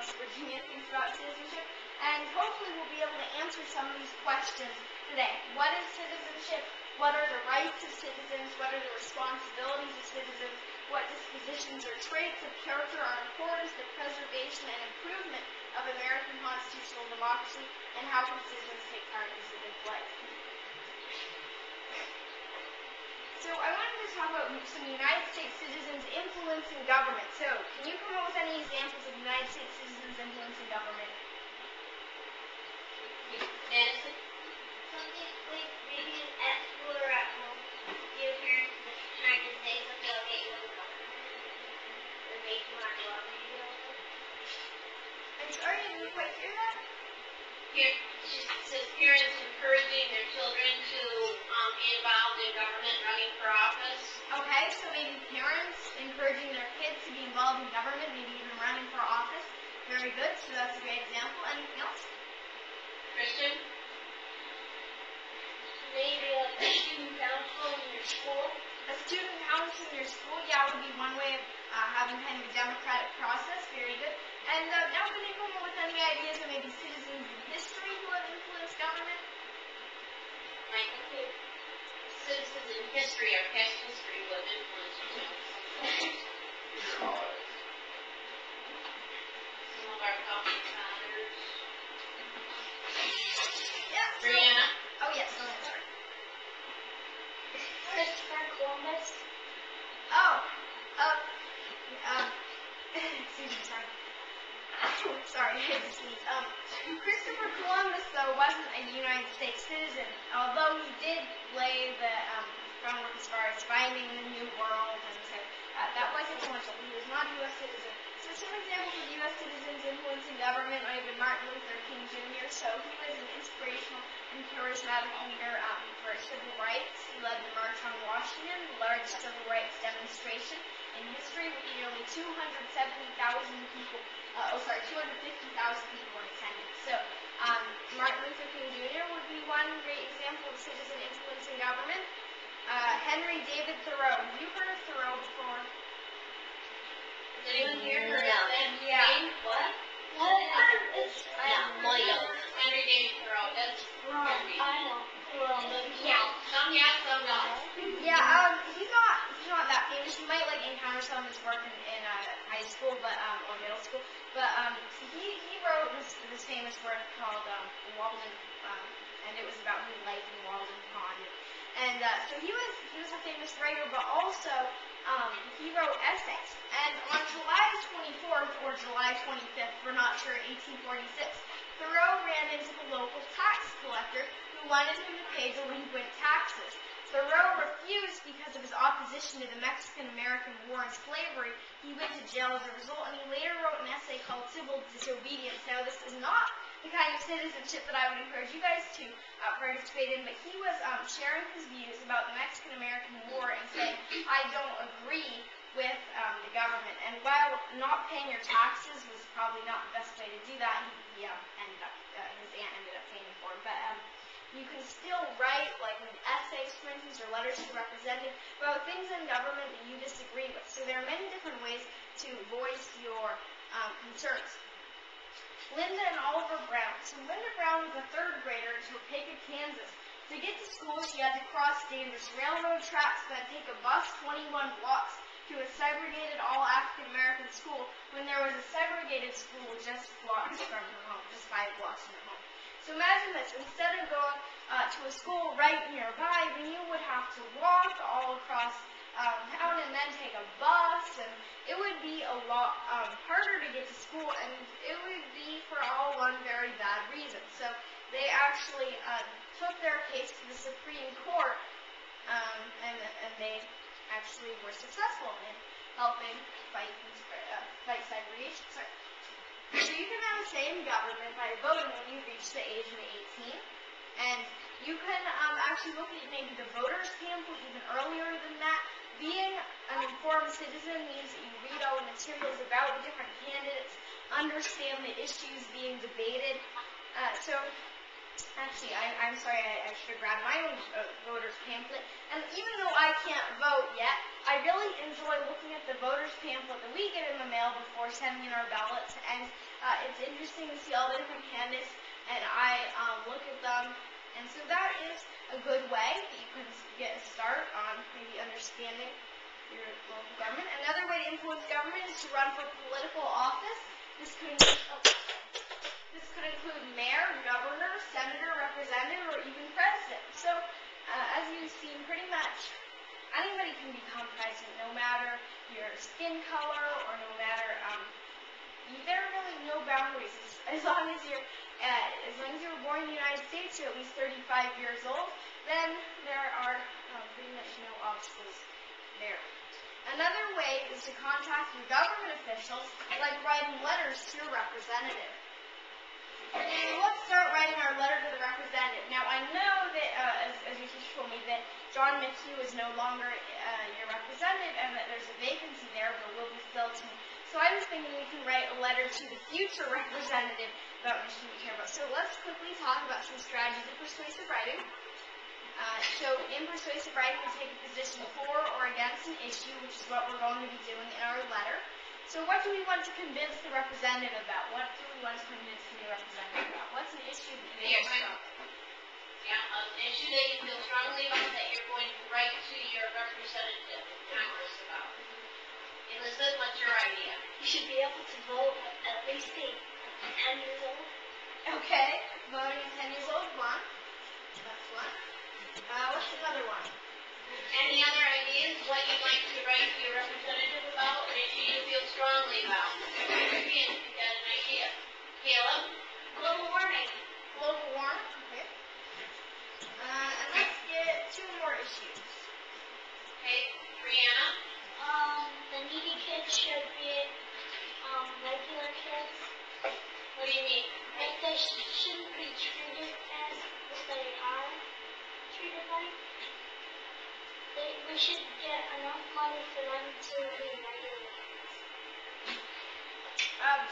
West Virginia thinks about citizenship, and hopefully we'll be able to answer some of these questions today. What is citizenship? What are the rights of citizens? What are the responsibilities of citizens? What dispositions or traits of character are important to the preservation and improvement of American constitutional democracy, and how can citizens take part in civic life? So I wanted to talk about some United States citizens' influence in government. So can you come up with any examples of United States citizens' influence in government? Something like maybe at school or at home, your parents are trying to say something about you in government, or make you not go out and do it. I'm sorry, I didn't quite hear that. Here, it says parents encouraging their children to be involved in government, running for office. Okay, so maybe parents encouraging their kids to be involved in government, maybe even running for office. Very good, so that's a great example. Anything else? Christian? Maybe a student council in your school. A student council in your school, yeah, would be one way of having kind of a democratic process. Very good. And now can you come up with any ideas of maybe citizens in history who have influenced government? I think citizens in history, our past history, would influence some of our founding fathers. Yeah. Brianna? Oh, yes, go ahead, sorry. Christopher Columbus. Oh, excuse me, sorry. Sorry, I had to sneeze. Christopher Columbus, though, wasn't a United States citizen, although he did lay the groundwork as far as finding the New World, and so that was influential. He was not a U.S. citizen. So some examples of U.S. citizens influencing government might have been Martin Luther King Jr., so he was an inspirational and charismatic leader for civil rights. He led the March on Washington, the largest civil rights demonstration in history, with nearly 250,000 people in attendance. So Martin Luther King Jr. would be one great example of citizen influence in government. Henry David Thoreau. Have you heard of Thoreau before? Has anyone here heard of that? Yeah. What? Henry David Thoreau. That's I know. yeah. Some yes, some not. Yeah, he's not that famous. You might encounter some of his work in high school, or middle school. But he wrote this famous work called Walden, and it was about his life in Walden Pond. And so he was a famous writer, but also he wrote essays. And on July 24th or July 25th, we're not sure, 1846, Thoreau ran into the local tax collector who wanted him to pay delinquent taxes. Thoreau refused because of his opposition to the Mexican-American War and slavery. He went to jail as a result, and he later wrote an essay called Civil Disobedience. Now, this is not the kind of citizenship that I would encourage you guys to participate in, but he was sharing his views about the Mexican-American War and saying, I don't agree with the government. And while not paying your taxes was probably not the best way to do that, he ended up, his aunt ended up paying for it. But you can still write essays, for instance, or letters to representatives about things in government that you disagree with. So there are many different ways to voice your concerns. Linda and Oliver Brown. So Linda Brown was a third grader in Topeka, Kansas. To get to school, she had to cross dangerous railroad tracks, then take a bus 21 blocks to a segregated all-African-American school when there was a segregated school just blocks from her home, just 5 blocks from her home. So imagine this, instead of going to a school right nearby, then you would have to walk all across town and then take a bus, and it would be a lot harder to get to school, and it would be for all one very bad reason. So they actually took their case to the Supreme Court, and they actually were successful in helping fight segregation. Sorry. So you can have a say in government by voting when you reach the age of 18, and you can actually look at maybe the voters' pamphlet even earlier than that. Being an informed citizen means that you read all the materials about the different candidates, understand the issues being debated. Actually, I'm sorry, I should have grabbed my own voter's pamphlet. And even though I can't vote yet, I really enjoy looking at the voter's pamphlet that we get in the mail before sending in our ballots. And It's interesting to see all the different candidates, and I look at them, and so that is a good way that you can get a start on maybe understanding your local government. Another way to influence government is to run for political office. This could include mayor, governor, senator, representative, or even president. So, as you've seen, pretty much anybody can become president, no matter your skin color or no matter, there are really no boundaries. As long as you were born in the United States, you're at least 35 years old, then there are pretty much no obstacles there. Another way is to contact your government officials, like writing letters to your representative. Let's start writing our letter to the representative. Now, I know that, as your teacher told me, that John McHugh is no longer your representative and that there's a vacancy there, but will be filled soon. So I was thinking we can write a letter to the future representative about an issue we care about. So let's quickly talk about some strategies of persuasive writing. So in persuasive writing, we take a position for or against an issue, which is what we're going to be doing in our letter. So what do we want to convince the representative about? What do we want to convince the representative about? What's an issue that you feel strongly? Yeah, an issue that you feel strongly about that you're going to write to your representative in Congress about. Elizabeth, what's your idea? You should be able to vote at least 10 years old. Okay, voting at 10 years old, one. That's one. What's another one? Any other ideas what you'd like to write to your representative about, or issue you feel strongly about? Again, you got an idea. Caleb? Global warming. Global warming, okay. And let's get two more issues. Okay, Brianna? The needy kids should be regular kids. What do you mean? Like they shouldn't be treated as if they are treated like. We should get enough money for them to be regular kids.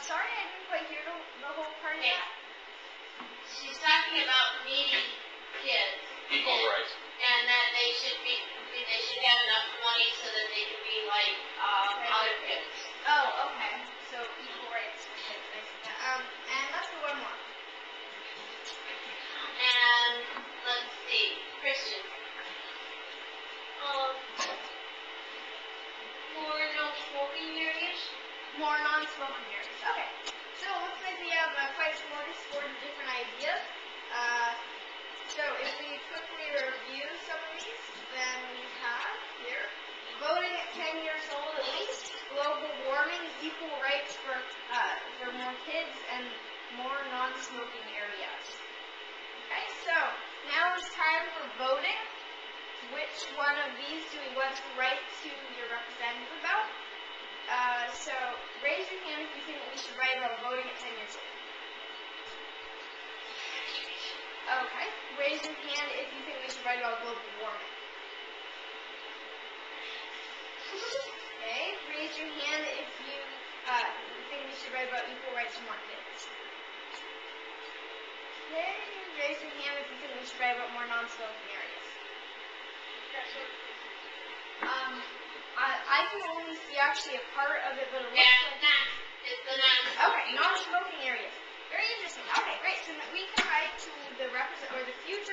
Sorry, I didn't quite hear the whole part of that. She's talking about needy kids. Equal rights. And that they should have enough money so that they can be like other kids. Oh, okay. So equal rights for kids, I see that. And let's do one more. And let's see, Christian. More no-smoking areas. More non-smoking areas. Okay. So it looks like we have quite a smorgasbord of different ideas. So if we quickly review some of these, then we have here voting at 10 years old at least, global warming, equal rights for more kids, and more non-smoking areas. Okay, so now it's time for voting. Which one of these do we want to write to your representative about? So raise your hand if you think we should write about voting at 10 years old. Okay, raise your hand if you think we should write about global warming. Okay, raise your hand if you think we should write about equal rights for more kids. Okay, raise your hand if you think we should write about more non-smoking areas. I can only see actually a part of it, but it looks like... It's the non. Okay, non-smoking areas. Very interesting. Okay, great. So we can write to the future